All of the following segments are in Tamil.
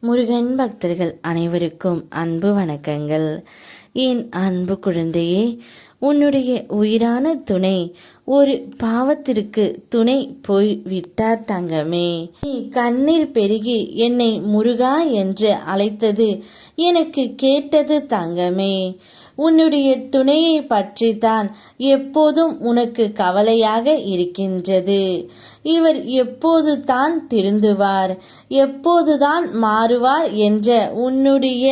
முருகன் பக்தர்கள் அனைவருக்கும் அன்பு வணக்கங்கள். என் அன்பு குழந்தையே, உன்னுடைய உயிரான துணை ஒரு பாவத்திற்கு துணை போய் விட்டார் தங்கமே. நீ கண்ணீர் பெருகி என்னை முருகா என்று அழைத்தது எனக்கு கேட்டது தங்கமே. உன்னுடைய துணையை பற்றி தான் எப்போதும் உனக்கு கவலையாக இருக்கின்றது. இவர் எப்போது தான் திருந்துவார், எப்போதுதான் மாறுவார் என்ற உன்னுடைய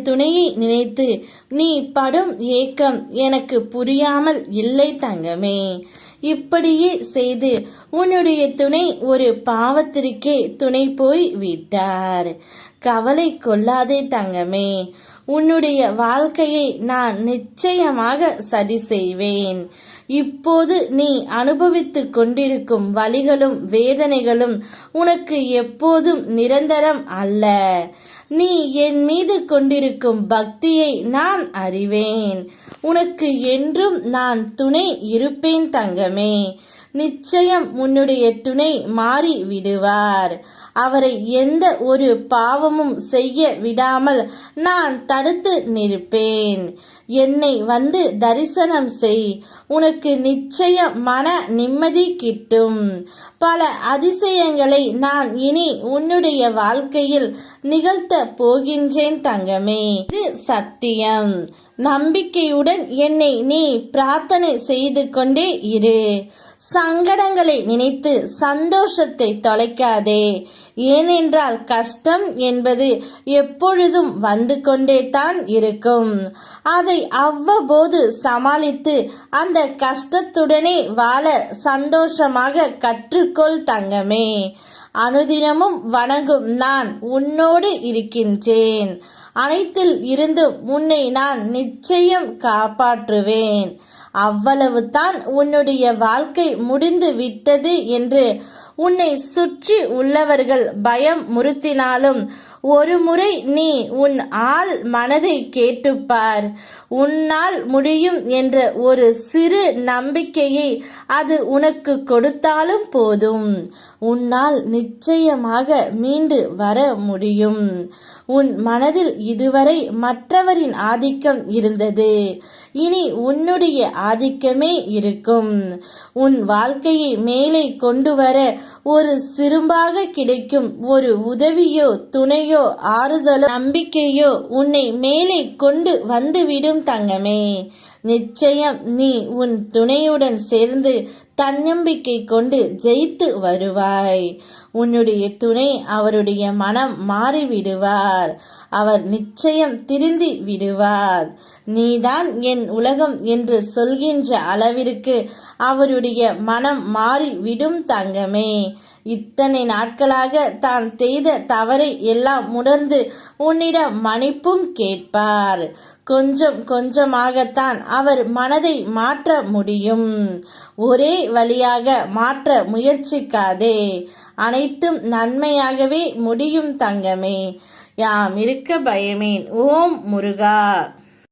துணையை நினைத்து நீ படும் ஏக்கம் எனக்கு புரியாமல் இல்லை தங்கமே. இப்படியே செய்து உன்னுடைய துணை ஒரு பாவத்திற்கே துணை போய் விட்டார். கவலை கொள்ளாதே தங்கமே. உன்னுடைய வாழ்க்கையை நான் நிச்சயமாக சரி செய்வேன். இப்போது நீ அனுபவித்துக் கொண்டிருக்கும் வலிகளும் வேதனைகளும் உனக்கு எப்போதும் நிரந்தரம் அல்ல. நீ என் மீது கொண்டிருக்கும் பக்தியை நான் அறிவேன். உனக்கு என்றும் நான் துணை இருப்பேன் தங்கமே. நிச்சயம் உன்னுடைய துணை மாறி விடுவார். அவரை எந்த ஒரு பாவமும் செய்ய விடாமல் நான் தடுத்து நிற்பேன். என்னை வந்து தரிசனம் செய், உனக்கு நிச்சயம் மன நிம்மதி கிட்டும். பல அதிசயங்களை நான் இனி உன்னுடைய வாழ்க்கையில் நிகழ்த்த போகின்றேன் தங்கமே. இது சத்தியம். நம்பிக்கையுடன் என்னை நீ பிரார்த்தனை செய்து கொண்டே இரு. சங்கடங்களை நினைத்து சந்தோஷத்தை தொலைக்காதே. ஏனென்றால் கஷ்டம் என்பது எப்பொழுதும் வந்து கொண்டே தான் இருக்கும். அதை அவ்வப்போது சமாளித்து அந்த கஷ்டத்துடனே வாழ சந்தோஷமாக கற்றுக்கொள் தங்கமே. அனுதினமும் வணங்கும் நான் உன்னோடு இருக்கின்றேன். அனைத்தில் இருந்தும் உன்னை நான் நிச்சயம் காப்பாற்றுவேன். அவ்வளவுதான் உன்னுடைய வாழ்க்கை முடிந்து விட்டது என்று உன்னை சுற்றி உள்ளவர்கள் பயம் முறுத்தினாலும் ஒரு முறை நீ உன் ஆள் மனதை கேட்டுப்பார். உன்னால் முடியும் என்ற ஒரு சிறு நம்பிக்கையை அது உனக்கு கொடுத்தாலும் போதும். உன்னால் நிச்சயமாக மீண்டு வர முடியும். உன் மனதில் இதுவரை மற்றவரின் ஆதிக்கம் இருந்தது. இனி உன்னுடைய ஆதிக்கமே இருக்கும். உன் வாழ்க்கையை மேலே கொண்டு வர ஒரு சிறும்பாக கிடைக்கும் ஒரு உதவியோ துணையோ ஆறுதலோ நம்பிக்கையோ உன்னை மேலே கொண்டு வந்துவிடும் தங்கமே. நிச்சயம் நீ உன் துணையுடன் சேர்ந்து தன்னம்பிக்கை கொண்டு ஜெயித்து வருவாய். உன்னுடைய துணை அவருடைய மனம் மாறிவிடுவார். அவர் நிச்சயம் திருந்தி விடுவார். நீதான் என் உலகம் என்று சொல்கின்ற அளவிற்கு அவருடைய மனம் மாறிவிடும் தங்கமே. இத்தனை நாட்களாக தான் செய்த தவறை எல்லாம் உணர்ந்து உன்னிடம் மன்னிப்பும் கேட்பார். கொஞ்சம் கொஞ்சமாகத்தான் அவர் மனதை மாற்ற முடியும். ஒரே வழியாக மாற்ற முயற்சிக்காதே. அனைத்தும் நன்மையாகவே முடியும் தங்கமே. யாம் இருக்க பயமேன். ஓம் முருகா.